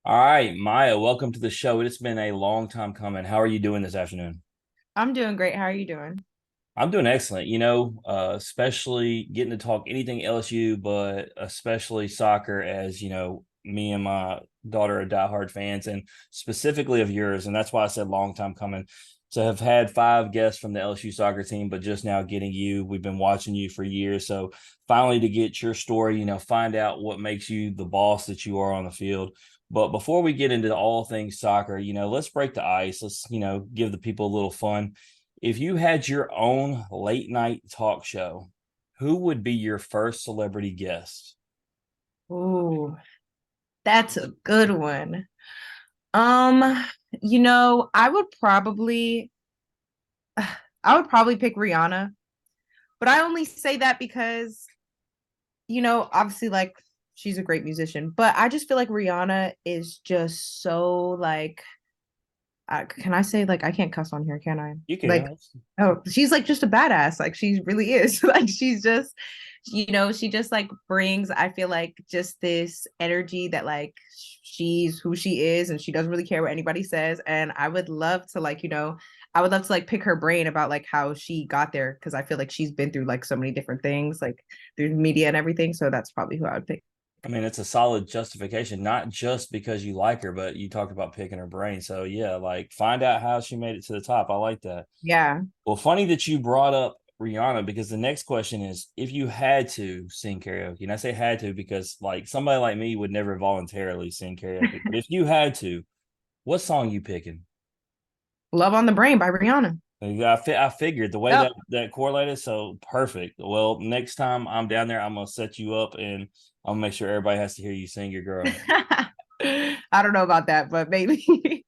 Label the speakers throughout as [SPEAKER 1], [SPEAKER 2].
[SPEAKER 1] All right, Maya, welcome to the show. It's been a long time coming. How are you doing this afternoon?
[SPEAKER 2] I'm doing great. How are you doing?
[SPEAKER 1] I'm doing excellent. Especially getting to talk anything LSU, but especially soccer, as me and my daughter are diehard fans, and specifically of yours. And that's why I said long time coming. To have had five guests from the LSU soccer team, but just now getting you, we've been watching you for years. So finally to get your story, find out what makes you the boss that you are on the field. But before we get into all things soccer, let's break the ice. Let's, give the people a little fun. If you had your own late night talk show, who would be your first celebrity guest?
[SPEAKER 2] Ooh, that's a good one. Um, I would probably pick Rihanna, but I only say that because, obviously like she's a great musician, but I just feel like Rihanna is just so like can I say like I can't cuss on here, can I?
[SPEAKER 1] You
[SPEAKER 2] Like,
[SPEAKER 1] can.
[SPEAKER 2] oh, she's like just a badass. Like she really is. Like she's just, she just like brings, I feel like just this energy that like she's who she is and she doesn't really care what anybody says. And I would love to like, I would love to like pick her brain about like how she got there because I feel like she's been through like so many different things, like through media and everything. So that's probably who I would pick.
[SPEAKER 1] I mean, it's a solid justification, not just because you like her, but you talked about picking her brain. So, yeah, like find out how she made it to the top. I like that.
[SPEAKER 2] Yeah.
[SPEAKER 1] Well, funny that you brought up Rihanna because the next question is if you had to sing karaoke, and I say had to because like somebody like me would never voluntarily sing karaoke, but if you had to, what song you picking?
[SPEAKER 2] Love on the Brain by Rihanna.
[SPEAKER 1] I figured the way
[SPEAKER 2] Yep.
[SPEAKER 1] that correlated, so perfect. Well, next time I'm down there, I'm gonna set you up and I'll make sure everybody has to hear you sing your girl.
[SPEAKER 2] I don't know about that, but maybe.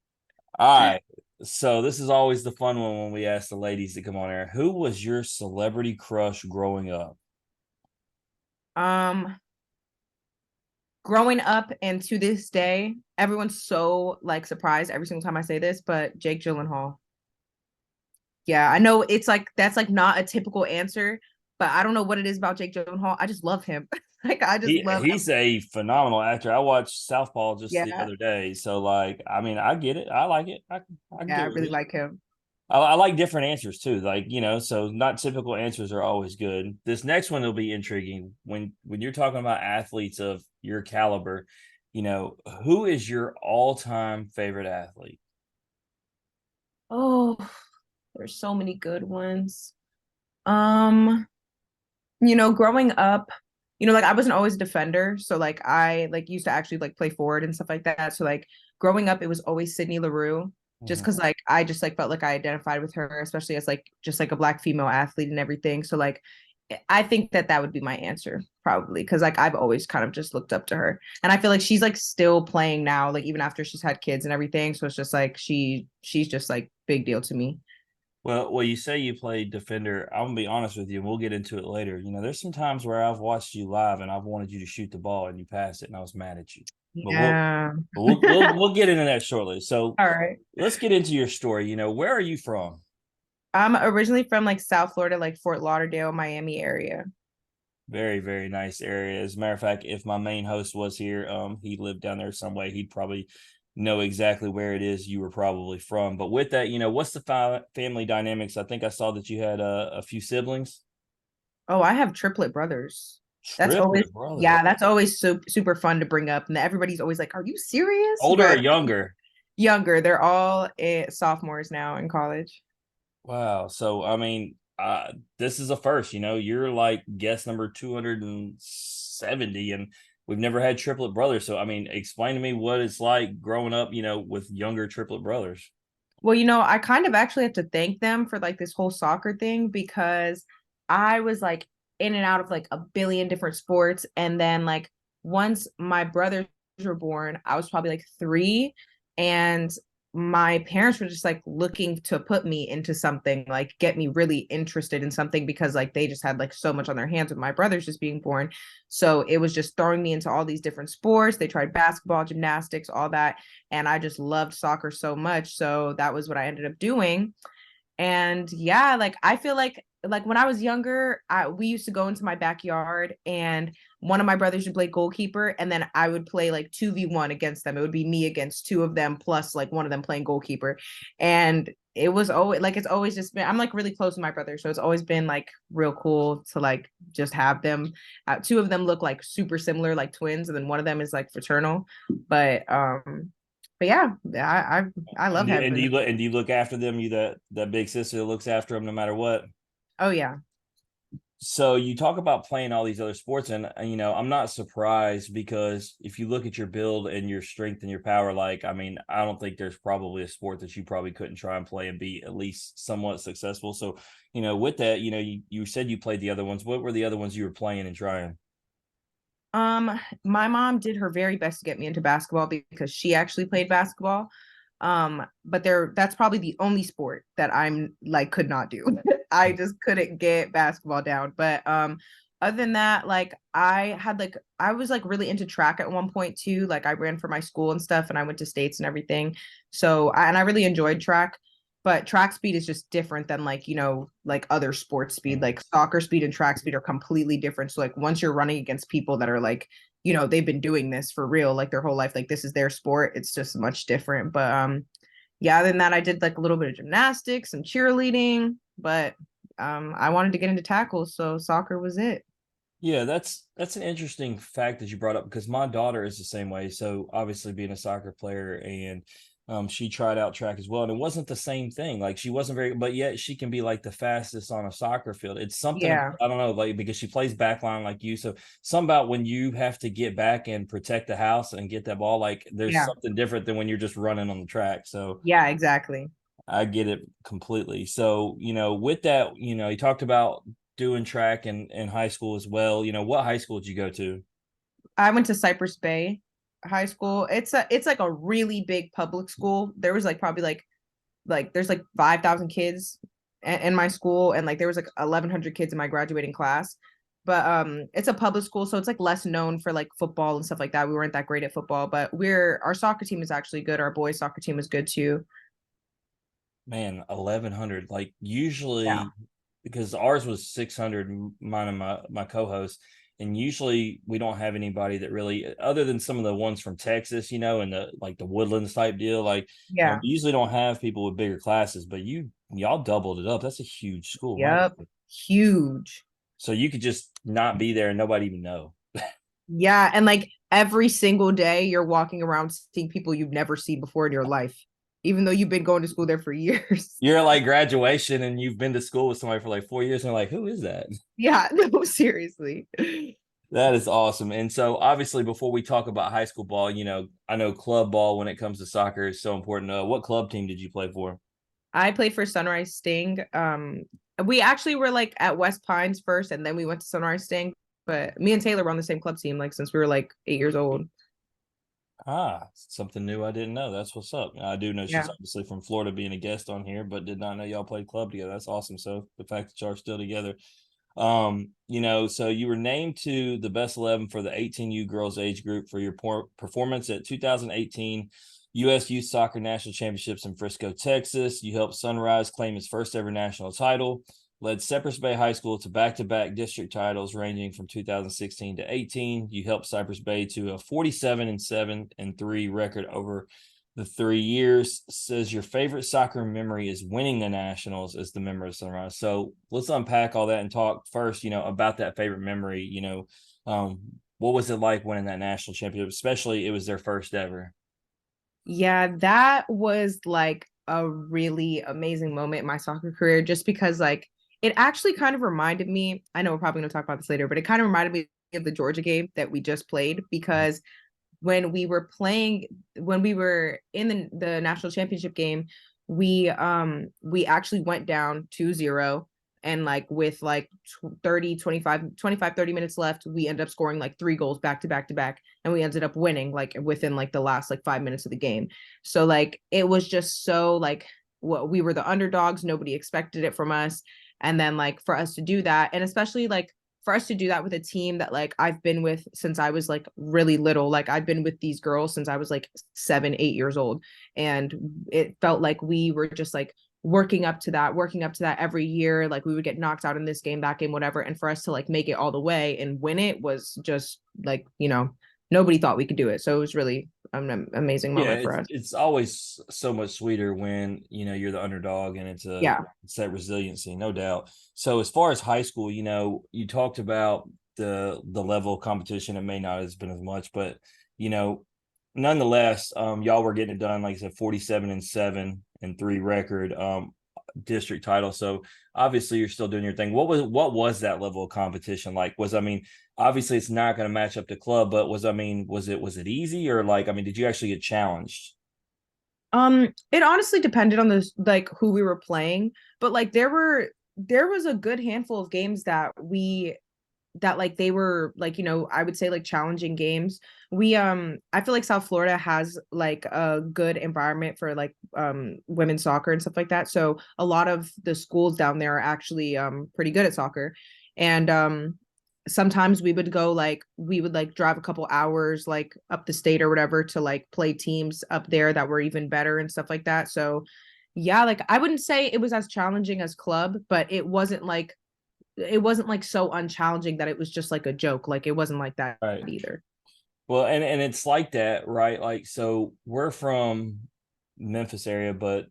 [SPEAKER 1] All right. So this is always the fun one when we ask the ladies to come on air. Who was your celebrity crush growing up?
[SPEAKER 2] um, Growing up and to this day, everyone's so like surprised every single time I say this, but Jake Gyllenhaal. Yeah, I know it's like that's like not a typical answer, but I don't know what it is about Jake Gyllenhaal. I just love him. Like I just love
[SPEAKER 1] He's a phenomenal actor. I watched Southpaw just the
[SPEAKER 2] yeah,
[SPEAKER 1] other day. So like, I mean, I get it. I like it. I can
[SPEAKER 2] yeah, I
[SPEAKER 1] get with
[SPEAKER 2] really
[SPEAKER 1] it.
[SPEAKER 2] like him.
[SPEAKER 1] I like different answers too. Like, so not typical answers are always good. This next one will be intriguing. When you're talking about athletes of your caliber, who is your all-time favorite athlete?
[SPEAKER 2] Oh, there's so many good ones. Um, growing up, like I wasn't always a defender, so like I like used to actually like play forward and stuff like that. So like growing up, it was always Sydney LaRue, just
[SPEAKER 1] Mhm.
[SPEAKER 2] because like I just like felt like I identified with her, especially as like just like a black female athlete and everything. So like I think that that would be my answer probably because like I've always kind of just looked up to her, and I feel like she's like still playing now, like even after she's had kids and everything. So it's just like she's just like big deal to me.
[SPEAKER 1] Well, you say you played defender. I'm gonna be honest with you, and we'll get into it later. There's some times where I've watched you live and I've wanted you to shoot the ball and you passed it, and I was mad at you. But we'll
[SPEAKER 2] Yeah.
[SPEAKER 1] but we'll get into that shortly. So
[SPEAKER 2] All right.
[SPEAKER 1] let's get into your story. Where are you from?
[SPEAKER 2] I'm originally from like South Florida, like Fort Lauderdale, Miami area.
[SPEAKER 1] Very, very nice area. As a matter of fact, if my main host was here, he lived down there some way. He'd probably know exactly where it is you were probably from. But with that, what's the family dynamics? I think I saw that you had a few siblings.
[SPEAKER 2] Oh, I have triplet brothers. That's always,
[SPEAKER 1] Triplet brother.
[SPEAKER 2] yeah, that's always super fun to bring up. And everybody's always like, "Are you serious?"
[SPEAKER 1] Older or
[SPEAKER 2] But
[SPEAKER 1] younger?
[SPEAKER 2] younger, they're all sophomores now in college.
[SPEAKER 1] Wow. So I mean, this is a first. You're like guest number 270, and we've never had triplet brothers. So I mean, explain to me what it's like growing up, with younger triplet brothers.
[SPEAKER 2] Well, I kind of actually have to thank them for like this whole soccer thing because I was like in and out of like a billion different sports. And then like once my brothers were born, I was probably like three. And my parents were just like looking to put me into something, like get me really interested in something because like they just had like so much on their hands with my brothers just being born. So it was just throwing me into all these different sports. They tried basketball, gymnastics, all that, and I just loved soccer so much. So that was what I ended up doing. And yeah, like I feel like like when I was younger, we used to go into my backyard and one of my brothers would play goalkeeper and then I would play like 2v1 against them. It would be me against two of them plus like one of them playing goalkeeper. And it was always like, it's always just been, I'm like really close to my brother. So it's always been like real cool to like just have them. Two of them look like super similar, like twins. And then one of them is like fraternal. But yeah, I love
[SPEAKER 1] And
[SPEAKER 2] having
[SPEAKER 1] do
[SPEAKER 2] them.
[SPEAKER 1] you look and do you look after them? You that big sister that looks after them no matter what.
[SPEAKER 2] Oh yeah.
[SPEAKER 1] So you talk about playing all these other sports, and I'm not surprised because if you look at your build and your strength and your power, like I mean, I don't think there's probably a sport that you probably couldn't try and play and be at least somewhat successful. So, with that, you said you played the other ones. What were the other ones you were playing and trying?
[SPEAKER 2] My mom did her very best to get me into basketball because she actually played basketball. But that's probably the only sport that I'm like could not do. I just couldn't get basketball down. But other than that, like I was like really into track at one point too. Like I ran for my school and stuff and I went to states and everything. And I really enjoyed track, but track speed is just different than like like other sports speed. Like soccer speed and track speed are completely different. So like once you're running against people that are like they've been doing this for real like their whole life, like this is their sport, it's just much different. But yeah, other than that, I did like a little bit of gymnastics and cheerleading, but I wanted to get into tackles, so soccer was it.
[SPEAKER 1] Yeah, that's an interesting fact that you brought up because my daughter is the same way. So obviously being a soccer player and she tried out track as well, and it wasn't the same thing. Like she wasn't very, but yet she can be like the fastest on a soccer field. It's something about,
[SPEAKER 2] Yeah,
[SPEAKER 1] I don't know, like because she plays backline like you. So something about when you have to get back and protect the house and get that ball, like there's
[SPEAKER 2] yeah,
[SPEAKER 1] something different than when you're just running on the track. So
[SPEAKER 2] yeah, exactly.
[SPEAKER 1] I get it completely. So, with that, you talked about doing track in high school as well. What high school did you go to?
[SPEAKER 2] I went to Cypress Bay High School. It's like a really big public school. There was like probably like there's like 5,000 kids in my school, and like there was like 1,100 kids in my graduating class. But it's a public school, so it's like less known for like football and stuff like that. We weren't that great at football, but our soccer team is actually good. Our boys soccer team is good too.
[SPEAKER 1] Man, 1,100. Like
[SPEAKER 2] Yeah.
[SPEAKER 1] usually, because ours was 600, mine and my co-host, and usually we don't have anybody that really, other than some of the ones from Texas, and the like the Woodlands type deal. Like,
[SPEAKER 2] Yeah.
[SPEAKER 1] we usually don't have people with bigger classes, but y'all doubled it up. That's a huge school, my
[SPEAKER 2] Yep.
[SPEAKER 1] God.
[SPEAKER 2] Huge.
[SPEAKER 1] So you could just not be there and nobody even know.
[SPEAKER 2] Yeah, and like every single day you're walking around seeing people you've never seen before in your life, even though you've been going to school there for years.
[SPEAKER 1] You're at like graduation and you've been to school with somebody for like 4 years, and they're like, who is that?
[SPEAKER 2] Yeah, no, seriously.
[SPEAKER 1] That is awesome. And so obviously before we talk about high school ball, I know club ball when it comes to soccer is so important. What club team did you play for?
[SPEAKER 2] I played for Sunrise Sting. We actually were like at West Pines first, and then we went to Sunrise Sting. But me and Taylor were on the same club team, like since we were like 8 years old.
[SPEAKER 1] Something new I didn't know. That's what's up. I do know she's
[SPEAKER 2] Yeah.
[SPEAKER 1] obviously from Florida being a guest on here, but did not know y'all played club together. That's awesome. So the fact that y'all are still together. So you were named to the best 11 for the 18U girls age group for your performance at 2018 U.S. Youth Soccer National Championships in Frisco, Texas. You helped Sunrise claim its first ever national title, led Cypress Bay High School to back-to-back district titles ranging from 2016 to 18. You helped Cypress Bay to a 47-7-3 record over the 3 years. Says your favorite soccer memory is winning the nationals as the member of Sunrise. So let's unpack all that and talk first, about that favorite memory. What was it like winning that national championship? Especially it was their first ever.
[SPEAKER 2] Yeah, that was like a really amazing moment in my soccer career just because like it actually kind of reminded me, I know we're probably going to talk about this later, but it kind of reminded me of the Georgia game that we just played because when we were in the national championship game, we actually went down 2-0, and like with like 30 minutes left, we ended up scoring like three goals back to back to back, and we ended up winning like within like the last like 5 minutes of the game. So like it was just so like what we were the underdogs, nobody expected it from us. And then like for us to do that, and especially like for us to do that with a team that like I've been with since I was like really little. Like I've been with these girls since I was like 7, 8 years old. And it felt like we were just like working up to that every year. Like we would get knocked out in this game, that game, whatever. And for us to like make it all the way and win it was just like, nobody thought we could do it. So it was really an amazing
[SPEAKER 1] Yeah,
[SPEAKER 2] moment for us.
[SPEAKER 1] it's always so much sweeter when you're the underdog, and
[SPEAKER 2] Yeah.
[SPEAKER 1] it's that resiliency, no doubt. So as far as high school, you talked about the level of competition. It may not have been as much, but you know, nonetheless, y'all were getting it done. Like I said, 47-7-3 record, district title. So obviously you're still doing your thing. What was that level of competition like? Obviously it's not going to match up to club, but was it easy, or like, did you actually get challenged?
[SPEAKER 2] It honestly depended on the like who we were playing, but like there was a good handful of games that like they were like, I would say like challenging games. I feel like South Florida has like a good environment for like women's soccer and stuff like that. So a lot of the schools down there are actually pretty good at soccer. And sometimes we would like drive a couple hours like up the state or whatever to like play teams up there that were even better and stuff like that. So yeah, like I wouldn't say it was as challenging as club, but it wasn't like so unchallenging that it was just like a joke. Like it wasn't like that
[SPEAKER 1] Right.
[SPEAKER 2] either.
[SPEAKER 1] Well, and it's like that, right? Like, so we're from Memphis area, but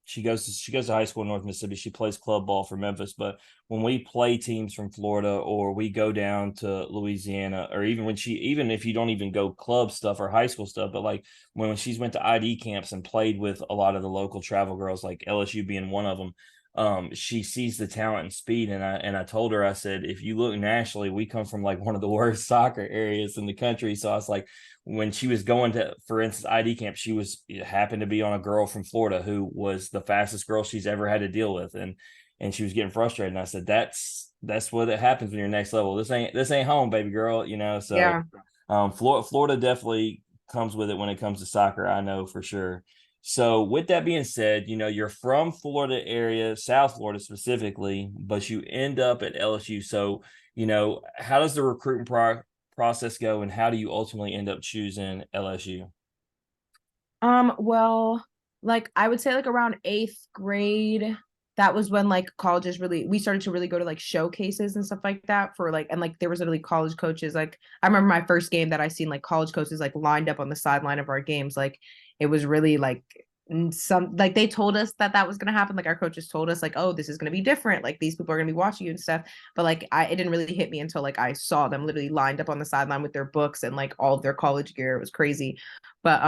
[SPEAKER 1] she goes to high school in North Mississippi. She plays club ball for Memphis, but when we play teams from Florida, or we go down to Louisiana, or even if you don't even go club stuff or high school stuff, but like when she's went to ID camps and played with a lot of the local travel girls, like LSU being one of them, she sees the talent and speed. And I told her, I said, if you look nationally, we come from like one of the worst soccer areas in the country. So I was like, when she was going to, for instance, ID camp, happened to be on a girl from Florida who was the fastest girl she's ever had to deal with, and she was getting frustrated. And I said, that's what it happens when you're next level. This ain't home, baby girl. So
[SPEAKER 2] Yeah.
[SPEAKER 1] Florida definitely comes with it when it comes to soccer. I know for sure. So with that being said, you're from Florida area, South Florida specifically, but you end up at LSU. So, how does the recruitment process go, and how do you ultimately end up choosing LSU?
[SPEAKER 2] Well, like I would say like around eighth grade, that was when like colleges really we started to really go to like showcases and stuff like that for like and like there was literally college coaches. Like I remember my first game that I seen like college coaches like lined up on the sideline of our games. Like it was really like some like they told us that that was going to happen. Like our coaches told us like, oh, this is going to be different, like these people are going to be watching you and stuff. But like it didn't really hit me until like I saw them literally lined up on the sideline with their books and like all of their college gear. It was crazy. But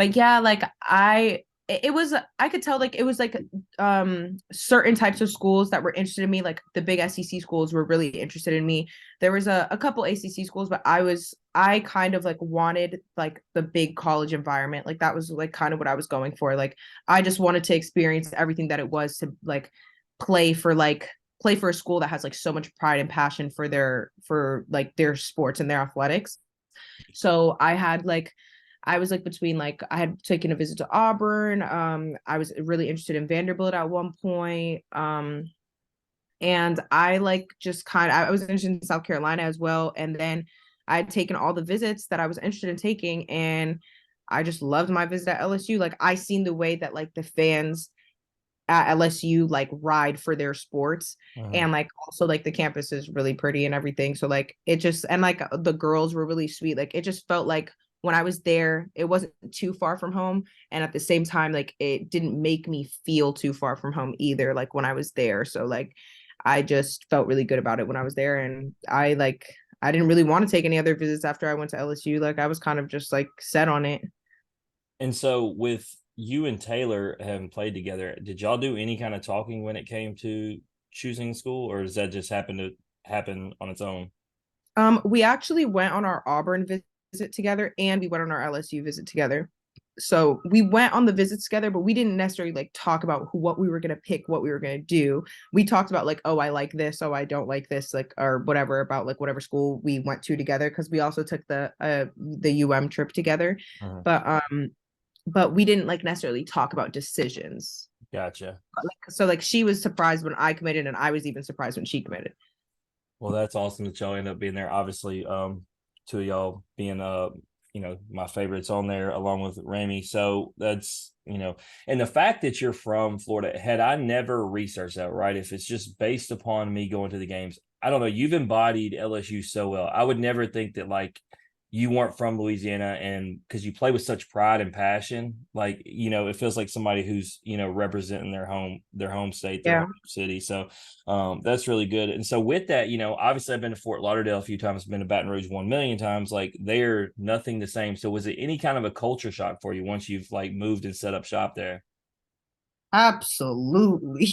[SPEAKER 2] yeah, like it was I could tell like it was like certain types of schools that were interested in me. Like the big SEC schools were really interested in me. There was a couple ACC schools, but I kind of like wanted like the big college environment. Like that was like kind of what I was going for. Like I just wanted to experience everything that it was to play for like play for a school that has like so much pride and passion for like their sports and their athletics. So I was like between like I had taken a visit to Auburn. I was really interested in Vanderbilt at one point. And I like just kind of I was interested in South Carolina as well. And then I'd taken all the visits that I was interested in taking, and I just loved my visit at LSU. Like I seen the way that like the fans at LSU like ride for their sports,
[SPEAKER 1] Mhm.
[SPEAKER 2] and like also like the campus is really pretty and everything. So like it just and like the girls were really sweet. Like it just felt like when I was there, it wasn't too far from home, and at the same time, like it didn't make me feel too far from home either. Like when I was there, so like I just felt really good about it when I was there, and I didn't really want to take any other visits after I went to LSU. Like I was kind of just like set on it.
[SPEAKER 1] And so with you and Taylor having played together, did y'all do any kind of talking when it came to choosing school, or does that just happen on its own?
[SPEAKER 2] We actually went on our Auburn visit together, and we went on our LSU visit together. So we went on the visits together, but we didn't necessarily like talk about what we were gonna pick, what we were gonna do. We talked about like, oh, I like this, oh, I don't like this, like or whatever about like whatever school we went to together because we also took the trip together.
[SPEAKER 1] Mhm.
[SPEAKER 2] But but we didn't like necessarily talk about decisions.
[SPEAKER 1] Gotcha.
[SPEAKER 2] So like she was surprised when I committed, and I was even surprised when she committed.
[SPEAKER 1] Well, that's awesome that y'all end up being there. Obviously, two of y'all being my favorites on there along with Ramy. So that's, and the fact that you're from Florida, had I never researched that, right? If it's just based upon me going to the games, I don't know. You've embodied LSU so well. I would never think that like you weren't from Louisiana, and because you play with such pride and passion, like, it feels like somebody who's, representing their home state, their home
[SPEAKER 2] Yeah.
[SPEAKER 1] city. So that's really good. And so with that, obviously I've been to Fort Lauderdale a few times, been to Baton Rouge 1 million times. Like they're nothing the same. So was it any kind of a culture shock for you once you've like moved and set up shop there?
[SPEAKER 2] Absolutely.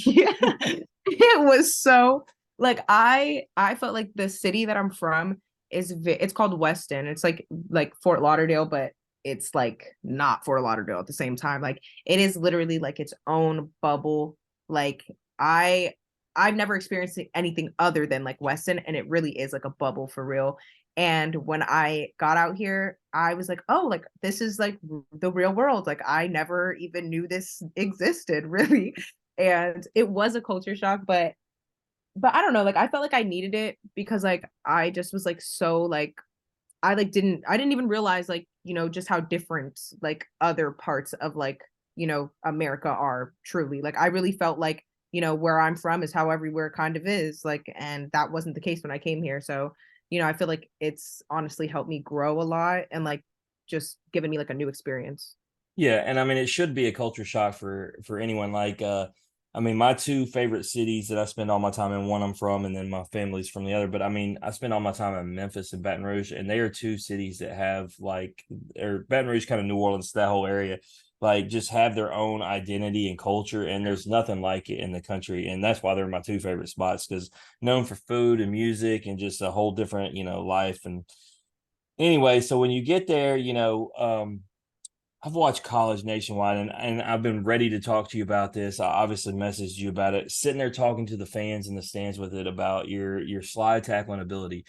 [SPEAKER 2] It was so like I felt like the city that I'm from it's called Weston. It's like Fort Lauderdale, but it's like not Fort Lauderdale at the same time. Like it is literally like its own bubble. Like I I've never experienced anything other than like Weston, and it really is like a bubble for real. And when I got out here, I was like, oh, like this is like the real world. Like I never even knew this existed, really. And it was a culture shock, but I don't know, like I felt like I needed it because like I just was like so like I didn't even realize like, just how different like other parts of like, America are truly. Like I really felt like, where I'm from is how everywhere kind of is. Like, and that wasn't the case when I came here. So, I feel like it's honestly helped me grow a lot and like just given me like a new experience.
[SPEAKER 1] Yeah, and I mean it should be a culture shock for anyone. Like I mean my two favorite cities that I spend all my time in, one I'm from and then my family's from the other. But I mean I spend all my time in Memphis and Baton Rouge, and they are two cities that have like, or Baton Rouge, kind of New Orleans, that whole area, like just have their own identity and culture, and there's nothing like it in the country. And that's why they're my two favorite spots, because known for food and music and just a whole different, life. And anyway, so when you get there, I've watched College Nationwide, and I've been ready to talk to you about this. I obviously messaged you about it. Sitting there talking to the fans in the stands with it about your slide tackling ability.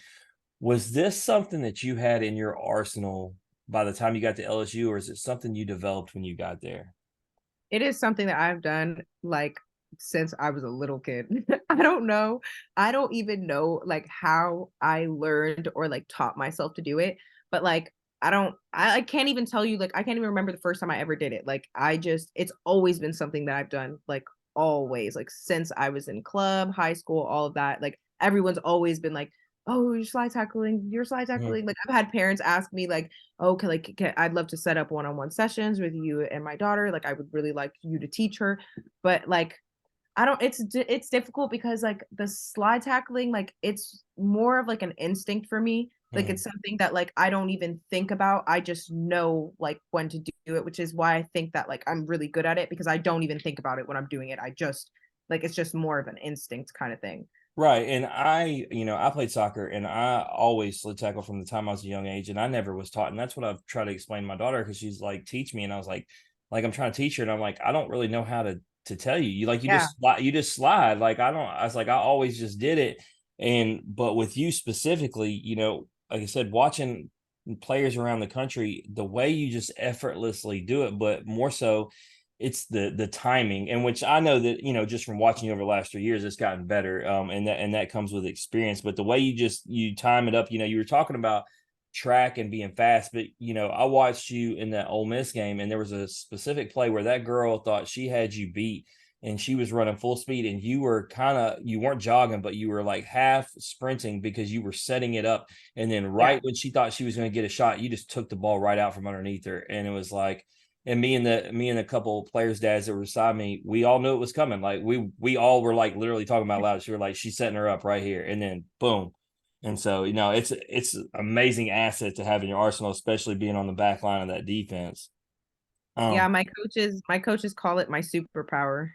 [SPEAKER 1] Was this something that you had in your arsenal by the time you got to LSU, or is it something you developed when you got there?
[SPEAKER 2] It is something that I've done like since I was a little kid. I don't know. I don't even know like how I learned or like taught myself to do it, but like I can't even tell you like I can't even remember the first time I ever did it. Like I just it's always been something that I've done like always like since I was in club, high school, all of that. Like everyone's always been like, "Oh, you're slide tackling. You're slide
[SPEAKER 1] Mhm.
[SPEAKER 2] tackling." Like I've had parents ask me like, okay, like I'd love to set up one-on-one sessions with you and my daughter. Like I would really like you to teach her. But like I don't it's difficult because like the slide tackling, like it's more of like an instinct for me. Like
[SPEAKER 1] Mhm.
[SPEAKER 2] it's something that like I don't even think about. I just know like when to do it, which is why I think that like I'm really good at it because I don't even think about it when I'm doing it. I just like it's just more of an instinct kind of thing.
[SPEAKER 1] Right. And I played soccer, and I always slid tackle from the time I was a young age, and I never was taught. And that's what I've tried to explain to my daughter, because she's like, teach me. And I was like, I'm trying to teach her. And I'm like, I don't really know how to tell you. You
[SPEAKER 2] Yeah.
[SPEAKER 1] just slide, you just slide. Like, I was like, I always just did it. But with you specifically, like I said, watching players around the country, the way you just effortlessly do it, but more so it's the timing, in which I know that, just from watching you over the last 3 years, it's gotten better. And that comes with experience. But the way you time it up, you were talking about track and being fast, but I watched you in that Ole Miss game, and there was a specific play where that girl thought she had you beat, and she was running full speed, and you weren't jogging, but you were like half sprinting because you were setting it up. And then
[SPEAKER 2] Yeah.
[SPEAKER 1] right when she thought she was going to get a shot, you just took the ball right out from underneath her. And it was like, and me and a couple of players' dads that were beside me, we all knew it was coming. Like we all were like literally talking about loud. She were like, she's setting her up right here, and then boom. And so it's an amazing asset to have in your arsenal, especially being on the back line of that defense.
[SPEAKER 2] Yeah,
[SPEAKER 1] Um,
[SPEAKER 2] my coaches call it my superpower.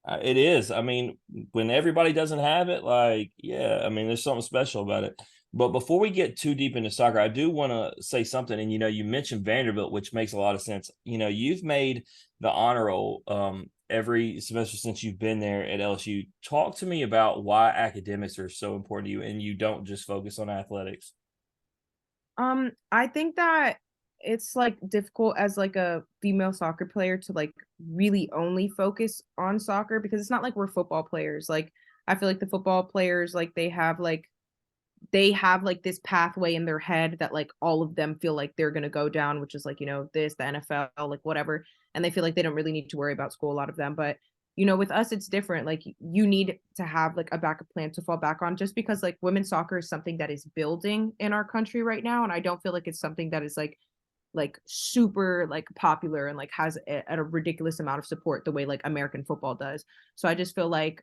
[SPEAKER 1] it is. I mean, when everybody doesn't have it, like, yeah, I mean, there's something special about it. But before we get too deep into soccer, I do want to say something. And you mentioned Vanderbilt, which makes a lot of sense. You've made the honor roll every semester since you've been there at LSU. Talk to me about why academics are so important to you, and you don't just focus on athletics.
[SPEAKER 2] I think that it's like difficult as like a female soccer player to like really only focus on soccer because it's not like we're football players. Like I feel like the football players like they have like they have like this pathway in their head that like all of them feel like they're going to go down, which is like, this, the NFL, like whatever. And they feel like they don't really need to worry about school, a lot of them. But, with us, it's different. Like you need to have like a backup plan to fall back on, just because like women's soccer is something that is building in our country right now. And I don't feel like it's something that is like super like popular and like has a ridiculous amount of support the way like American football does. So I just feel like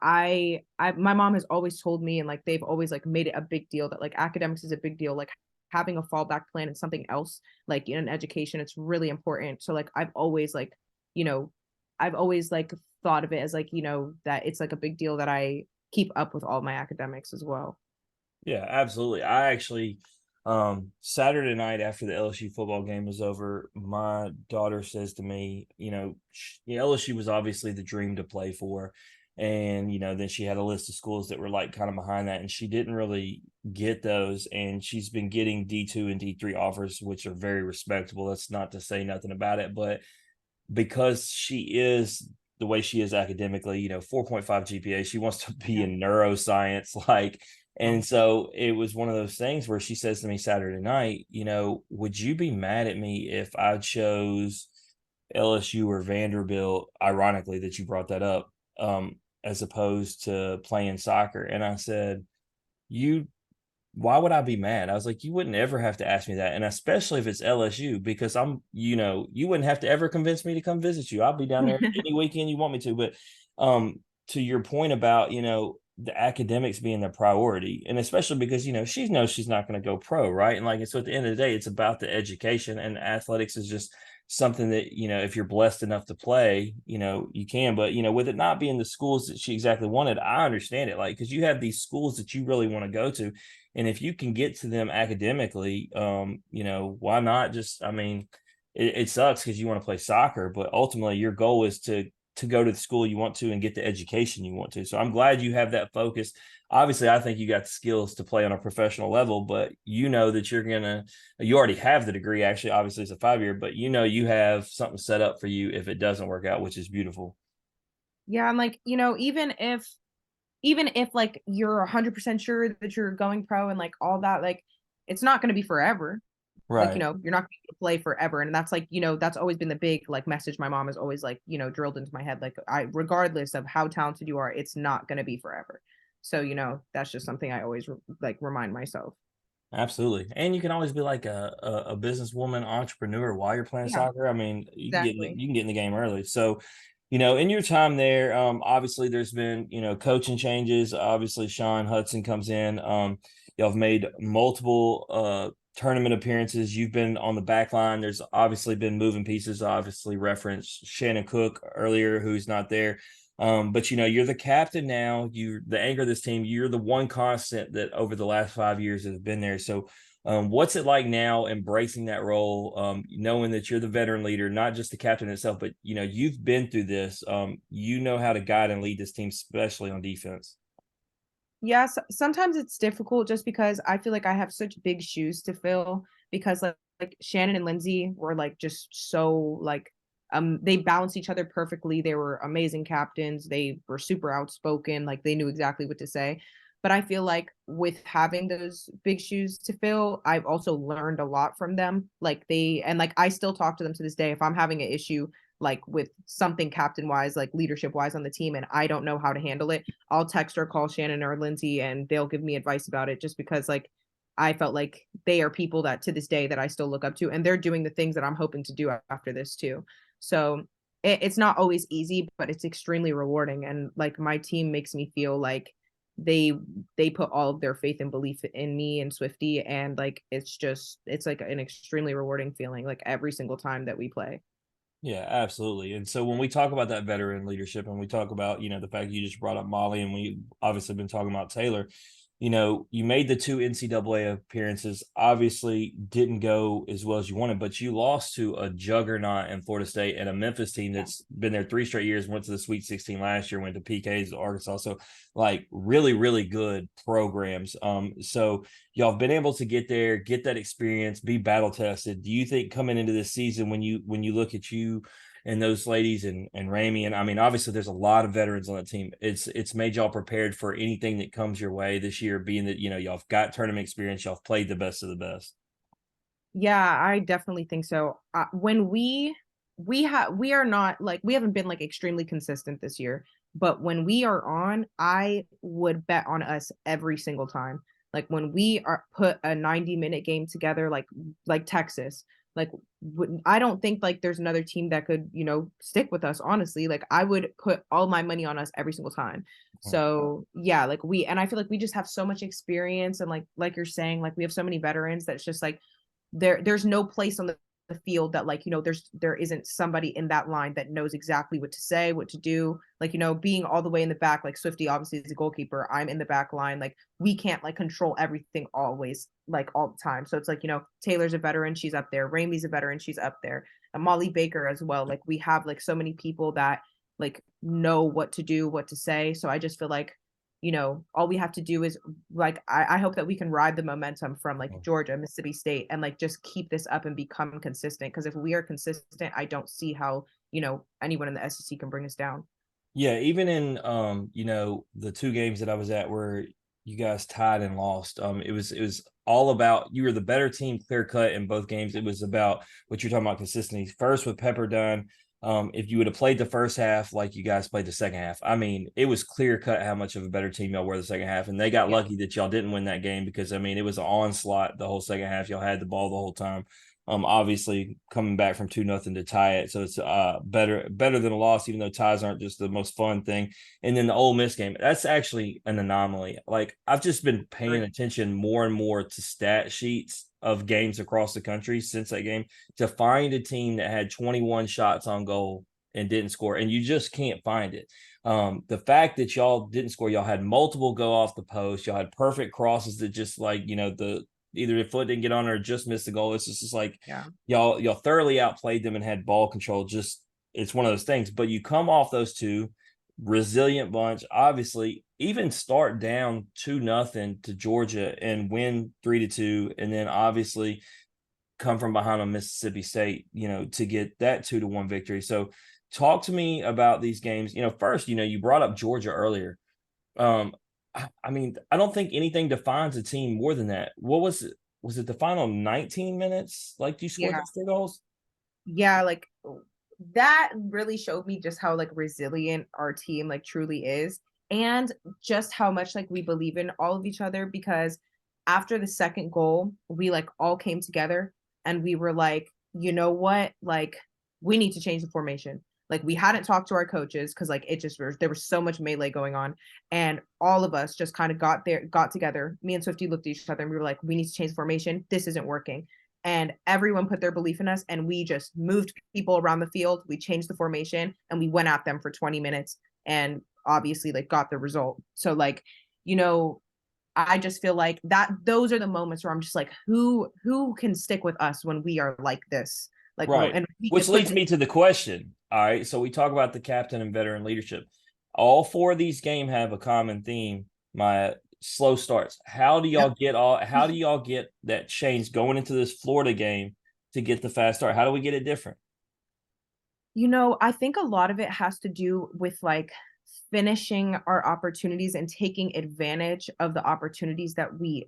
[SPEAKER 2] I my mom has always told me, and like they've always like made it a big deal that like academics is a big deal, like having a fallback plan and something else like in education, it's really important. So like you know I've always like thought of it as like that it's like a big deal that I keep up with all my academics as well.
[SPEAKER 1] Yeah, absolutely. I actually, Saturday night after the LSU football game was over, my daughter says to me, LSU was obviously the dream to play for. And, then she had a list of schools that were like kind of behind that, and she didn't really get those. And she's been getting D2 and D3 offers, which are very respectable. That's not to say nothing about it, but because she is the way she is academically, 4.5 GPA, she wants to be
[SPEAKER 2] Yeah.
[SPEAKER 1] in neuroscience, like, and so it was one of those things where she says to me Saturday night, would you be mad at me if I chose LSU or Vanderbilt, ironically that you brought that up, as opposed to playing soccer? And I said, you why would I be mad? I was like, you wouldn't ever have to ask me that. And especially if it's LSU, because you wouldn't have to ever convince me to come visit you. I'll be down there any weekend you want me to. But to your point about, the academics being the priority, and especially because, she knows she's not going to go pro, right? And like, so at the end of the day, it's about the education, and athletics is just something that, if you're blessed enough to play, you can. But, with it not being the schools that she exactly wanted, I understand it. Like, because you have these schools that you really want to go to, and if you can get to them academically, why not just, I mean, it sucks because you want to play soccer, but ultimately your goal is to go to the school you want to and get the education you want to. So I'm glad you have that focus. Obviously, I think you got the skills to play on a professional level, but that you already have the degree. Actually, obviously it's a 5 year, but you have something set up for you if it doesn't work out, which is beautiful.
[SPEAKER 2] Yeah, and like, even if like you're 100% sure that you're going pro and like all that, like it's not going to be forever. Like,
[SPEAKER 1] Right.
[SPEAKER 2] you're not going to play forever. And that's like, that's always been the big like message my mom has always like, drilled into my head. Like, regardless of how talented you are, it's not going to be forever. So, that's just something I always like remind myself.
[SPEAKER 1] Absolutely. And you can always be like a businesswoman, entrepreneur while you're playing
[SPEAKER 2] Yeah,
[SPEAKER 1] soccer. I mean,
[SPEAKER 2] exactly.
[SPEAKER 1] you can get in the game early. So, in your time there, obviously there's been, coaching changes. Obviously Sean Hudson comes in. Y'all have made multiple tournament appearances. You've been on the back line. There's obviously been moving pieces, obviously referenced Shannon Cook earlier, who's not there. But you're the captain now. You're the anchor of this team. You're the one constant that over the last 5 years has been there. So, what's it like now embracing that role, knowing that you're the veteran leader, not just the captain itself, but you've been through this. You know how to guide and lead this team, especially on defense.
[SPEAKER 2] Yes, sometimes it's difficult just because I feel like I have such big shoes to fill, because like Shannon and Lindsay were like just so like they balanced each other perfectly. They were amazing captains. They were super outspoken, like they knew exactly what to say. But I feel like with having those big shoes to fill, I've also learned a lot from them. Like I still talk to them to this day if I'm having an issue like with something captain wise, like leadership wise on the team, and I don't know how to handle it. I'll text or call Shannon or Lindsay and they'll give me advice about it, just because like I felt like they are people that to this day that I still look up to, and they're doing the things that I'm hoping to do after this too. So it's not always easy, but it's extremely rewarding. And like my team makes me feel like they they put all of their faith and belief in me and Swifty, and like it's like an extremely rewarding feeling like every single time that we play.
[SPEAKER 1] Yeah, absolutely. And so when we talk about that veteran leadership, and we talk about, the fact you just brought up Molly, and we obviously been talking about Taylor, you made the two NCAA appearances, obviously didn't go as well as you wanted, but you lost to a juggernaut in Florida State and a Memphis team
[SPEAKER 2] Yeah.
[SPEAKER 1] that's been there 3 straight years, went to the Sweet 16 last year, went to PKs, Arkansas. So like really, really good programs. So y'all have been able to get there, get that experience, be battle tested. Do you think coming into this season, when you look at and those ladies and Ramey. And I mean, obviously there's a lot of veterans on that team. It's made y'all prepared for anything that comes your way this year, being that, y'all have got tournament experience, y'all have played the best of the best.
[SPEAKER 2] Yeah, I definitely think so. When we are not like we haven't been like extremely consistent this year, but when we are on, I would bet on us every single time. Like when we are put a 90-minute game together, like Texas, like I don't think like there's another team that could, stick with us, honestly. Like I would put all my money on us every single time. So yeah, like and I feel like we just have so much experience, and like you're saying, like we have so many veterans that's just like there's no place on the field that like there isn't somebody in that line that knows exactly what to say, what to do. Like being all the way in the back, like Swifty obviously is a goalkeeper, I'm in the back line, like we can't like control everything always, like all the time. So it's like Taylor's a veteran, she's up there. Ramey's a veteran, she's up there. And Molly Baker as well. Like we have like so many people that like know what to do, what to say. So I just feel like all we have to do is like I hope that we can ride the momentum from like Georgia, Mississippi State, and like just keep this up and become consistent. Because if we are consistent, I don't see how anyone in the SEC can bring us down.
[SPEAKER 1] Yeah, even in the two games that I was at where you guys tied and lost, it was all about you were the better team, clear cut in both games. It was about what you're talking about, consistency. First with Pepperdine, if you would have played the first half like you guys played the second half, I mean, it was clear cut how much of a better team y'all were the second half, and they got
[SPEAKER 2] Yeah.
[SPEAKER 1] lucky that y'all didn't win that game because I mean it was an onslaught the whole second half. Y'all had the ball the whole time. Obviously coming back from 2-0 to tie it, so it's better than a loss, even though ties aren't just the most fun thing. And then the Ole Miss game, that's actually an anomaly. Like I've just been paying
[SPEAKER 2] Right.
[SPEAKER 1] attention more and more to stat sheets of games across the country since that game to find a team that had 21 shots on goal and didn't score, and you just can't find it. The fact that y'all didn't score, y'all had multiple go off the post, y'all had perfect crosses that just like the either the foot didn't get on or just missed the goal. It's just like
[SPEAKER 2] Yeah.
[SPEAKER 1] y'all thoroughly outplayed them and had ball control. Just it's one of those things. But you come off those two, resilient bunch. Obviously, even start down 2-0 to Georgia and win 3-2, and then obviously come from behind on Mississippi State, to get that 2-1 victory. So talk to me about these games. First, you brought up Georgia earlier. Um, I mean, I don't think anything defines a team more than that. What was it? Was it the final 19 minutes? Like you scored
[SPEAKER 2] Yeah.
[SPEAKER 1] those three goals?
[SPEAKER 2] Yeah, like that really showed me just how like resilient our team like truly is, and just how much like we believe in all of each other. Because after the second goal, we like all came together and we were like, you know what, like we need to change the formation. Like we hadn't talked to our coaches because like it just there was so much melee going on, and all of us just kind of got together. Me and Swifty looked at each other and we were like, we need to change the formation, this isn't working. And everyone put their belief in us, and we just moved people around the field, we changed the formation, and we went at them for 20 minutes, and obviously like got the result. So like you know I just feel like that those are the moments where I'm just like, who can stick with us when we are like this, like
[SPEAKER 1] Right.
[SPEAKER 2] and we
[SPEAKER 1] Which
[SPEAKER 2] get put
[SPEAKER 1] leads
[SPEAKER 2] in.
[SPEAKER 1] me to the question. All right. So we talk about the captain and veteran leadership. All four of these games have a common theme. My slow starts.
[SPEAKER 2] Yep.
[SPEAKER 1] How do y'all get that change going into this Florida game to get the fast start? How do we get it different?
[SPEAKER 2] I think a lot of it has to do with like finishing our opportunities and taking advantage of the opportunities that we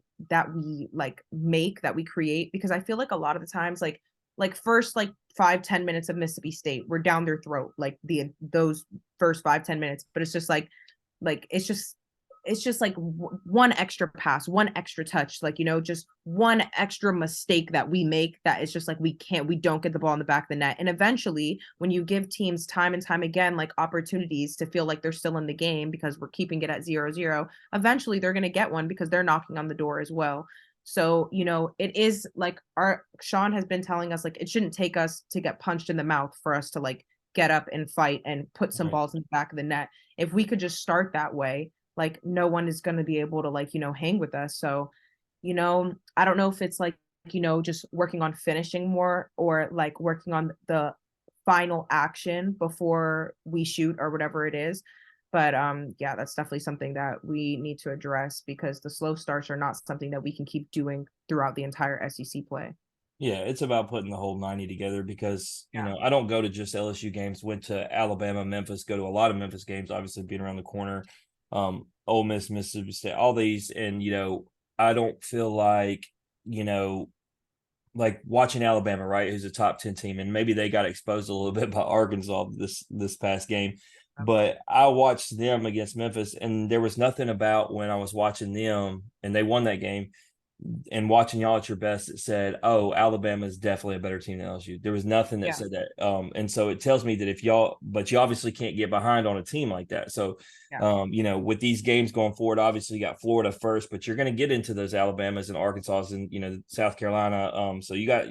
[SPEAKER 2] like make, that we create. Because I feel like a lot of the times like first like 5-10 minutes of Mississippi State, we're down their throat like those first 5-10 minutes. But it's just like it's just like one extra pass, one extra touch, like just one extra mistake that we make, that is just like we don't get the ball in the back of the net. And eventually when you give teams time and time again like opportunities to feel like they're still in the game because we're keeping it at 0-0, eventually they're going to get one because they're knocking on the door as well. So it is like our Sean has been telling us like it shouldn't take us to get punched in the mouth for us to like get up and fight and put some
[SPEAKER 1] Right.
[SPEAKER 2] balls in the back of the net. If we could just start that way, like no one is going to be able to like hang with us. So I don't know if it's like just working on finishing more, or like working on the final action before we shoot or whatever it is. But yeah, that's definitely something that we need to address, because the slow starts are not something that we can keep doing throughout the entire SEC play.
[SPEAKER 1] Yeah, it's about putting the whole 90 together because,
[SPEAKER 2] Yeah.
[SPEAKER 1] I don't go to just LSU games, went to Alabama, Memphis, go to a lot of Memphis games, obviously being around the corner, Ole Miss, Mississippi State, all these. And, I don't feel like watching Alabama, right, who's a top 10 team, and maybe they got exposed a little bit by Arkansas this past game. But I watched them against Memphis, and there was nothing about when I was watching them and they won that game and watching y'all at your best that said, "Oh, Alabama is definitely a better team than LSU." There was nothing that
[SPEAKER 2] Yeah.
[SPEAKER 1] said that. And so it tells me that if y'all, but you obviously can't get behind on a team like that. So,
[SPEAKER 2] Yeah.
[SPEAKER 1] with these games going forward, obviously you got Florida first, but you're going to get into those Alabamas and Arkansas and South Carolina. So you got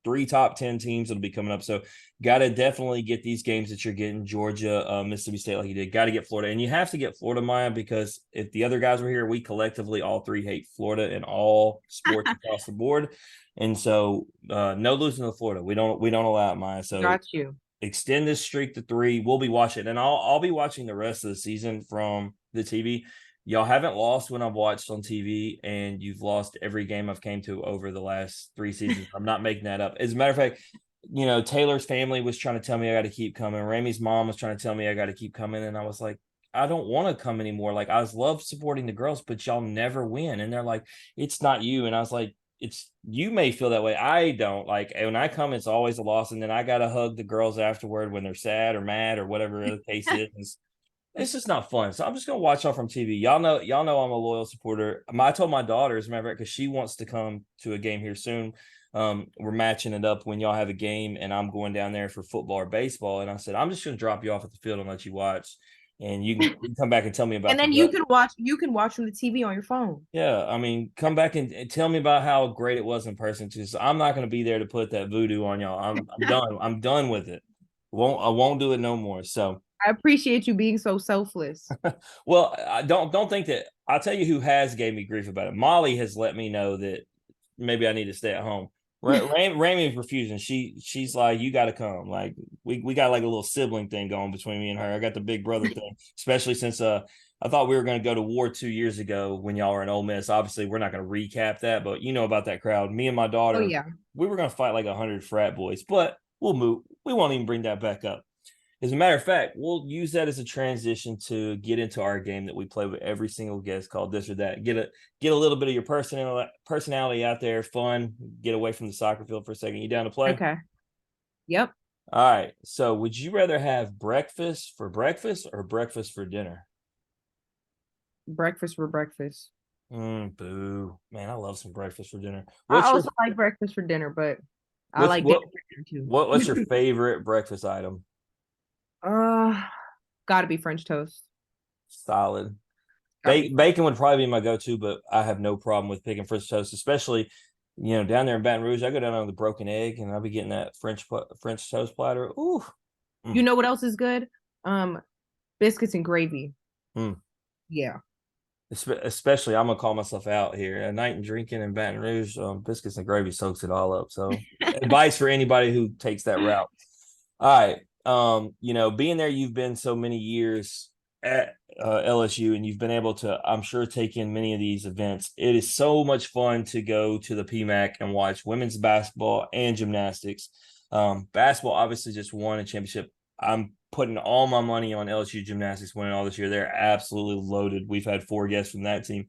[SPEAKER 1] three top 10 teams that'll be coming up. So got to definitely get these games that you're getting, Georgia, Mississippi State, like you did. Got to get Florida, and you have to get Florida, Maya, because if the other guys were here, we collectively all three hate Florida in all sports across the board, and so no losing to Florida. We don't allow it, Maya. So
[SPEAKER 2] Got you.
[SPEAKER 1] extend this streak to three. We'll be watching, and I'll be watching the rest of the season from the TV. Y'all haven't lost when I've watched on TV, and you've lost every game I've came to over the last 3 seasons. I'm not making that up. As a matter of fact, Taylor's family was trying to tell me I got to keep coming. Ramey's mom was trying to tell me I got to keep coming, and I was like, I don't want to come anymore. Like, I love supporting the girls, but y'all never win. And they're like, it's not you. And I was like, it's, you may feel that way. I don't. Like, when I come, it's always a loss, and then I gotta hug the girls afterward when they're sad or mad or whatever the case is. It's just not fun. So I'm just gonna watch y'all from TV. Y'all know I'm a loyal supporter. I told my daughter, as a matter of fact, because she wants to come to a game here soon. We're matching it up when y'all have a game, and I'm going down there for football or baseball. And I said, I'm just gonna drop you off at the field and let you watch, and you can come back and tell me about
[SPEAKER 2] And
[SPEAKER 1] the
[SPEAKER 2] then you can watch from the TV on your phone.
[SPEAKER 1] yeah, I mean, come back and tell me about how great it was in person too. So I'm not going to be there to put that voodoo on y'all. I'm done. I'm done with it. I won't do it no more. So,
[SPEAKER 2] I appreciate you being so selfless.
[SPEAKER 1] well, I don't think that. I'll tell you who has gave me grief about it. Molly has let me know that maybe I need to stay at home. Ramey's refusing. She's like, you got to come. Like we got like a little sibling thing going between me and her. I got the big brother thing, especially since I thought we were going to go to war 2 years ago when y'all were in Ole Miss. Obviously, we're not going to recap that, but you know about that crowd. Me and my
[SPEAKER 2] Oh
[SPEAKER 1] daughter,
[SPEAKER 2] yeah.
[SPEAKER 1] we were going to fight like 100 frat boys, but we'll move. We won't even bring that back up. As a matter of fact, we'll use that as a transition to get into our game that we play with every single guest called This or That. Get a little bit of your personality out there, fun, get away from the soccer field for a second. You down to play?
[SPEAKER 2] Okay. Yep.
[SPEAKER 1] All right. So would you rather have breakfast for breakfast or breakfast for dinner?
[SPEAKER 2] Breakfast for breakfast.
[SPEAKER 1] Boo. Man, I love some breakfast for dinner.
[SPEAKER 2] I
[SPEAKER 1] What's your
[SPEAKER 2] also like breakfast for dinner, but I
[SPEAKER 1] what's
[SPEAKER 2] like dinner
[SPEAKER 1] what
[SPEAKER 2] for dinner
[SPEAKER 1] what's your
[SPEAKER 2] too.
[SPEAKER 1] favorite breakfast item?
[SPEAKER 2] uh Gotta be French toast.
[SPEAKER 1] Solid.
[SPEAKER 2] Gotta be French.
[SPEAKER 1] Bacon would probably be my go-to, but I have no problem with picking French toast, especially down there in Baton Rouge. I go down on the Broken Egg, and I'll be getting that French toast platter. Ooh,
[SPEAKER 2] You
[SPEAKER 1] mm,
[SPEAKER 2] know what else is good? Um, Biscuits and gravy.
[SPEAKER 1] mm.
[SPEAKER 2] Yeah.
[SPEAKER 1] Especially, I'm gonna call myself out here. A night and drinking in Baton Rouge, biscuits and gravy soaks it all up. So, advice for anybody who takes that route. All right. Being there, you've been so many years at LSU, and you've been able to, I'm sure, take in many of these events. It is so much fun to go to the PMAC and watch women's basketball and gymnastics. Basketball obviously just won a championship. I'm putting all my money on LSU gymnastics winning all this year. They're absolutely loaded. We've had 4 guests from that team.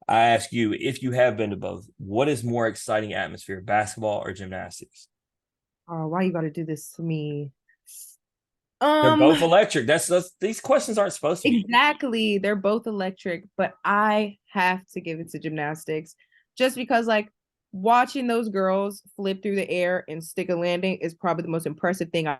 [SPEAKER 1] I ask you, if you have been to both, what is more exciting atmosphere, basketball or gymnastics?
[SPEAKER 2] Oh, why you gotta do this to me?
[SPEAKER 1] They're
[SPEAKER 2] Um,
[SPEAKER 1] both electric. That's these questions aren't supposed to be.
[SPEAKER 2] exactly. They're both electric, but I have to give it to gymnastics just because, like, watching those girls flip through the air and stick a landing is probably the most impressive thing I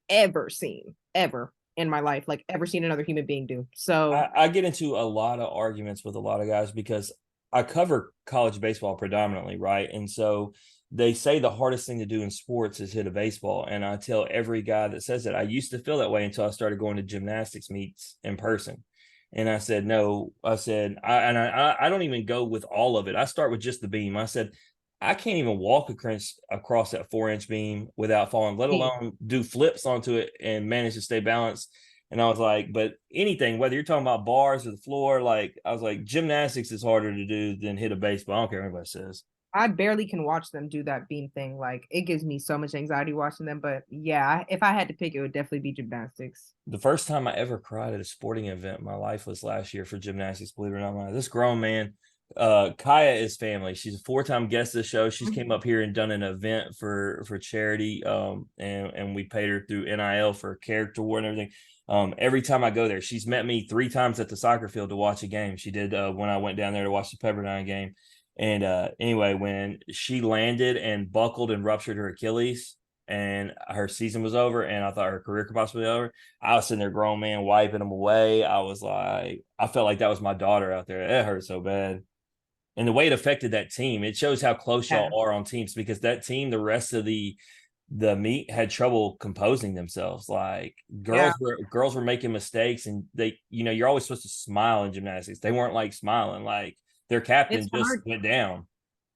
[SPEAKER 2] ever seen, ever in my life, like, ever seen another human being do. So,
[SPEAKER 1] I get into a lot of arguments with a lot of guys because I cover college baseball predominantly, right? And so they say the hardest thing to do in sports is hit a baseball. And I tell every guy that says it, I used to feel that way until I started going to gymnastics meets in person. And I said, no, I don't even go with all of it. I start with just the beam. I said, I can't even walk across that 4-inch beam without falling, let alone do flips onto it and manage to stay balanced. And I was like, but anything, whether you're talking about bars or the floor, like I was like, gymnastics is harder to do than hit a baseball. I don't care what anybody says.
[SPEAKER 2] I barely can watch them do that beam thing. Like it gives me so much anxiety watching them. But yeah, if I had to pick, it would definitely be gymnastics.
[SPEAKER 1] The first time I ever cried at a sporting event in my life was last year for gymnastics, believe it or not. This grown man, Kaya is family. She's a four-time guest of the show. She's came up here and done an event for charity. And we paid her through NIL for character award and everything. Every time I go there, she's met me 3 times at the soccer field to watch a game. She did when I went down there to watch the Pepperdine game. And anyway, when she landed and buckled and ruptured her Achilles, and her season was over, and I thought her career could possibly be over, I was sitting there, grown man, wiping them away. I was like, I felt like that was my daughter out there. It hurt so bad. And the way it affected that team, it shows how close
[SPEAKER 2] Yeah.
[SPEAKER 1] y'all are on teams, because that team, the rest of the meet had trouble composing themselves. Like
[SPEAKER 2] Yeah.
[SPEAKER 1] girls were making mistakes, and you're always supposed to smile in gymnastics. They weren't like smiling. Like their captain
[SPEAKER 2] It's
[SPEAKER 1] just
[SPEAKER 2] hard.
[SPEAKER 1] went down.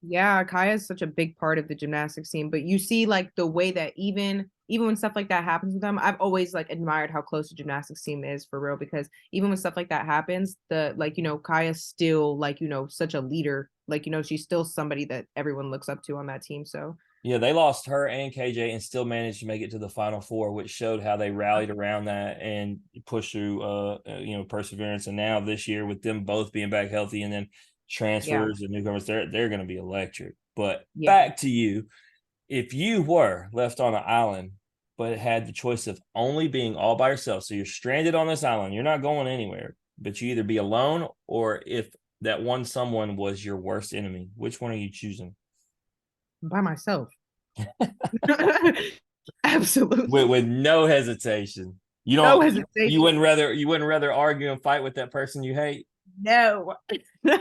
[SPEAKER 2] Yeah, Kaya is such a big part of the gymnastics team, but you see like the way that even when stuff like that happens with them, I've always like admired how close the gymnastics team is for real because even when stuff like that happens, the like Kaya's still like such a leader. Like she's still somebody that everyone looks up to on that team. So
[SPEAKER 1] Yeah, they lost her and KJ and still managed to make it to the Final Four, which showed how they rallied around that and pushed through, perseverance. And now this year, with them both being back healthy and then
[SPEAKER 2] yeah,
[SPEAKER 1] transfers and newcomers, they're going to be electric. But
[SPEAKER 2] yeah.
[SPEAKER 1] back to you, if you were left on an island but had the choice of only being all by yourself, so you're stranded on this island, you're not going anywhere, but you either be alone or if that one someone was your worst enemy, which one are you choosing?
[SPEAKER 2] By myself. Absolutely.
[SPEAKER 1] With no hesitation. You
[SPEAKER 2] No
[SPEAKER 1] don't you
[SPEAKER 2] hesitation.
[SPEAKER 1] wouldn't rather argue and fight with that person you hate?
[SPEAKER 2] No. No.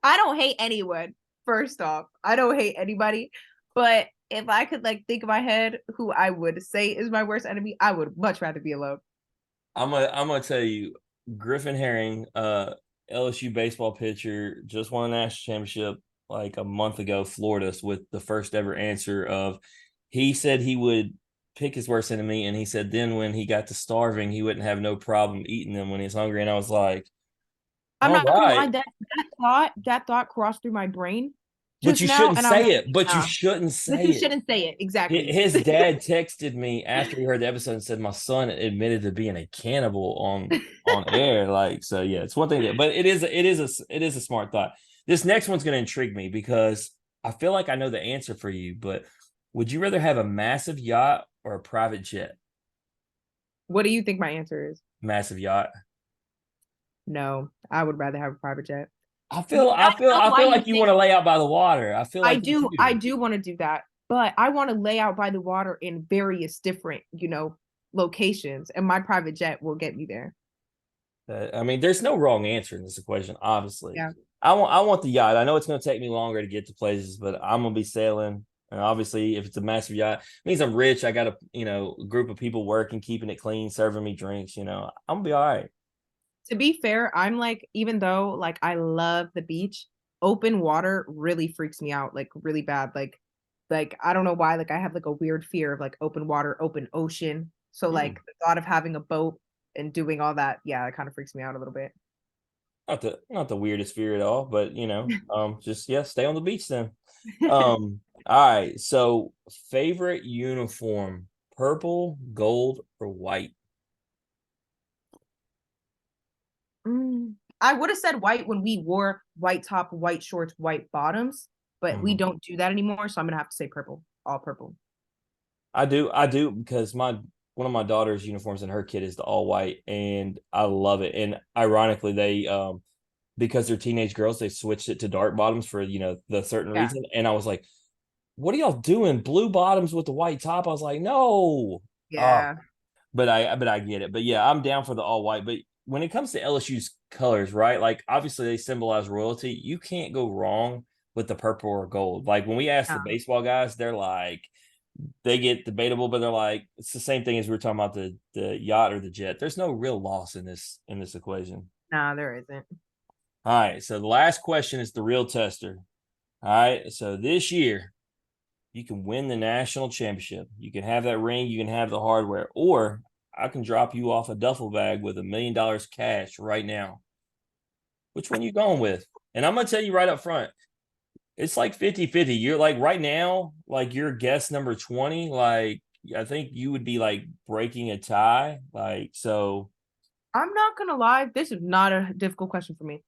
[SPEAKER 2] I don't hate anyone. First off, I don't hate anybody. But if I could like think in my head who I would say is my worst enemy, I would much rather be alone.
[SPEAKER 1] I'm gonna tell you, Griffin Herring, LSU baseball pitcher, just won a national championship like a month ago, floored us with the first ever answer of he said he would pick his worst enemy, and he said then when he got to starving, he wouldn't have no problem eating them when he's hungry. And I was like,
[SPEAKER 2] I'm
[SPEAKER 1] all
[SPEAKER 2] not gonna lie,
[SPEAKER 1] right.
[SPEAKER 2] that thought crossed through my brain
[SPEAKER 1] But
[SPEAKER 2] just
[SPEAKER 1] you
[SPEAKER 2] now,
[SPEAKER 1] shouldn't
[SPEAKER 2] and I was
[SPEAKER 1] say
[SPEAKER 2] like,
[SPEAKER 1] it. But you
[SPEAKER 2] nah.
[SPEAKER 1] shouldn't
[SPEAKER 2] But
[SPEAKER 1] say
[SPEAKER 2] you
[SPEAKER 1] it.
[SPEAKER 2] shouldn't say it. Exactly.
[SPEAKER 1] His dad texted me after he heard the episode and said my son admitted to being a cannibal on air. Like, so yeah, it's one thing that, but it is a smart thought. This next one's going to intrigue me because I feel like I know the answer for you. But would you rather have a massive yacht or a private jet?
[SPEAKER 2] What do you think my answer is?
[SPEAKER 1] Massive yacht.
[SPEAKER 2] No, I would rather have a private jet.
[SPEAKER 1] I
[SPEAKER 2] But
[SPEAKER 1] feel I
[SPEAKER 2] I
[SPEAKER 1] feel
[SPEAKER 2] know
[SPEAKER 1] I
[SPEAKER 2] why
[SPEAKER 1] feel
[SPEAKER 2] you
[SPEAKER 1] like you want
[SPEAKER 2] think
[SPEAKER 1] to lay out by the water. I feel
[SPEAKER 2] I
[SPEAKER 1] like you
[SPEAKER 2] do. I
[SPEAKER 1] do.
[SPEAKER 2] do want to do that, but I want to lay out by the water in various different, locations, and my private jet will get me there.
[SPEAKER 1] I mean, there's no wrong answer in this equation. Obviously,
[SPEAKER 2] Yeah.
[SPEAKER 1] I want the yacht. I know it's going to take me longer to get to places, but I'm going to be sailing. And obviously, if it's a massive yacht, it means I'm rich. I got a group of people working, keeping it clean, serving me drinks. I'm gonna be all right.
[SPEAKER 2] To be fair, I'm like, even though like I love the beach, open water really freaks me out, like really bad. Like I don't know why. Like I have like a weird fear of like open water, open ocean. So like
[SPEAKER 1] Hmm.
[SPEAKER 2] the thought of having a boat and doing all that, yeah, it kind of freaks me out a little bit.
[SPEAKER 1] Not the weirdest fear at all, but just yeah, stay on the beach then. All right. So, favorite uniform: purple, gold, or white?
[SPEAKER 2] I would have said white when we wore white top, white shorts, white bottoms, but we
[SPEAKER 1] Mhm.
[SPEAKER 2] don't do that anymore. So I'm gonna have to say purple, all purple.
[SPEAKER 1] I do because my one of my daughter's uniforms and her kid is the all white, and I love it. And ironically, they because they're teenage girls, they switched it to dark bottoms for the certain
[SPEAKER 2] Yeah,
[SPEAKER 1] reason. And I was like, "What are y'all doing? Blue bottoms with the white top?" I was like, "No." Oh,
[SPEAKER 2] yeah.
[SPEAKER 1] but I get it. But yeah, I'm down for the all white. But when it comes to LSU's colors, right? Like obviously they symbolize royalty. You can't go wrong with the purple or gold. Like when we ask the
[SPEAKER 2] No,
[SPEAKER 1] baseball guys, they're like they get debatable, but they're like it's the same thing as we were talking about the yacht or the jet. There's no real loss in this equation.
[SPEAKER 2] no, there isn't.
[SPEAKER 1] All right, so the last question is the real tester. All right, so this year you can win the national championship. You can have that ring, you can have the hardware, or I can drop you off a duffel bag with $1 million cash right now. Which one you going with? And I'm gonna tell you right up front, It's like 50-50. You're like right now, like your guess number 20, like I think you would be like breaking a tie. Like, so
[SPEAKER 2] I'm not gonna lie, this is not a difficult question for me.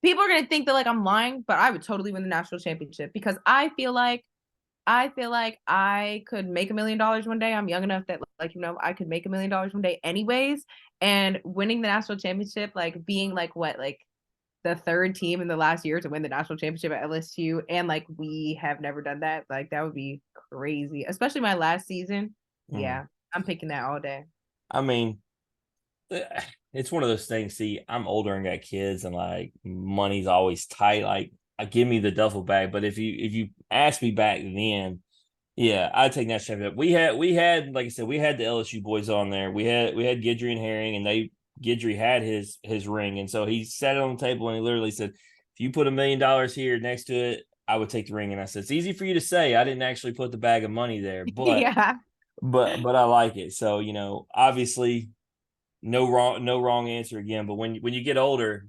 [SPEAKER 2] People are gonna think that like I'm lying, but I would totally win the national championship because I feel like I could make $1 million one day. I'm young enough that I could make $1 million one day anyways. And winning the national championship, like being like what, like the third team in the last year to win the national championship at LSU, and like we have never done that. Like that would be crazy, especially my last season.
[SPEAKER 1] mm,
[SPEAKER 2] Yeah, I'm picking that all day.
[SPEAKER 1] I mean, it's one of those things. See, I'm older and got kids, and like money's always tight. Like, I give me the duffel bag, but if you ask me back then, yeah, I'd take that championship. We had like I said, we had the LSU boys on there. We had Gidry and Herring, and Gidry had his ring, and so he sat it on the table and he literally said, "If you put $1 million here next to it, I would take the ring." And I said, "It's easy for you to say. I didn't actually put the bag of money there, but
[SPEAKER 2] Yeah.
[SPEAKER 1] but I like it." So obviously, no wrong answer again. But when you get older,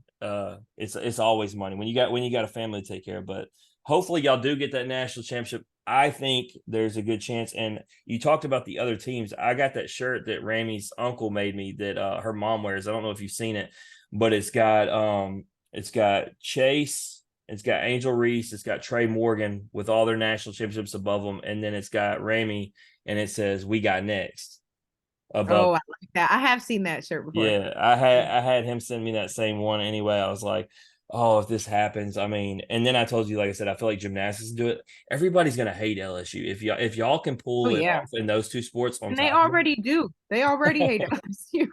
[SPEAKER 1] it's always money when you got a family to take care of. But hopefully y'all do get that national championship. I think there's a good chance. And you talked about the other teams. I got that shirt that Ramy's uncle made me that her mom wears. I don't know if you've seen it, but it's got Chase, it's got Angel Reese, it's got Trey Morgan with all their national championships above them, and then it's got Ramy and it says "We got next" above.
[SPEAKER 2] Oh, I like that. I have seen that shirt before.
[SPEAKER 1] Yeah, I had him send me that same one anyway. I was like, oh, if this happens, I mean, and then I told you, like I said, I feel like gymnastics do it. Everybody's gonna hate LSU if y'all can
[SPEAKER 2] Oh
[SPEAKER 1] pull it
[SPEAKER 2] yeah.
[SPEAKER 1] off in those two sports on
[SPEAKER 2] And they
[SPEAKER 1] top of
[SPEAKER 2] already do. They already hate
[SPEAKER 1] it.
[SPEAKER 2] LSU.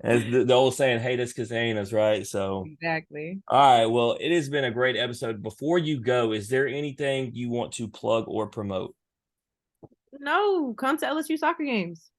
[SPEAKER 1] As the old saying, hate us because they ain't us, right? So,
[SPEAKER 2] Exactly.
[SPEAKER 1] all right, well, it has been a great episode. Before you go, is there anything you want to plug or promote?
[SPEAKER 2] No, come to LSU soccer games.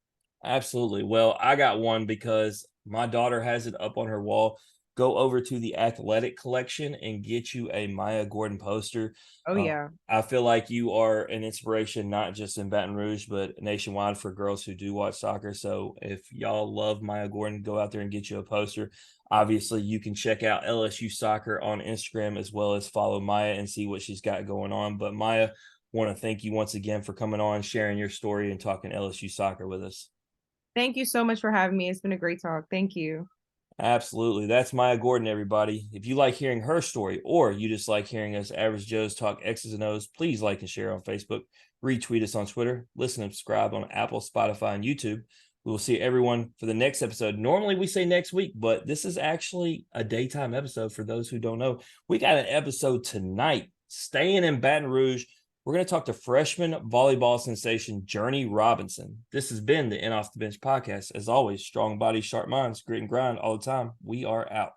[SPEAKER 1] Absolutely. Well, I got one because my daughter has it up on her wall. Go over to the athletic collection and get you a Maya Gordon poster.
[SPEAKER 2] Oh
[SPEAKER 1] Uh,
[SPEAKER 2] yeah.
[SPEAKER 1] I feel like you are an inspiration, not just in Baton Rouge, but nationwide for girls who do watch soccer. So if y'all love Maya Gordon, go out there and get you a poster. Obviously, you can check out LSU Soccer on Instagram as well as follow Maya and see what she's got going on. But Maya, want to thank you once again for coming on, sharing your story, and talking LSU soccer with us.
[SPEAKER 2] Thank you so much for having me. It's been a great talk. Thank you.
[SPEAKER 1] Absolutely. That's Maya Gordon, everybody. If you like hearing her story or you just like hearing us average Joes talk X's and O's, please like and share on Facebook, retweet us on Twitter, listen and subscribe on Apple, Spotify, and YouTube. We will see everyone for the next episode. Normally we say next week, but this is actually a daytime episode for those who don't know. We got an episode tonight staying in Baton Rouge. We're going to talk to freshman volleyball sensation Journey Robinson. This has been the In Off the Bench podcast. As always, strong bodies, sharp minds, grit and grind all the time. We are out.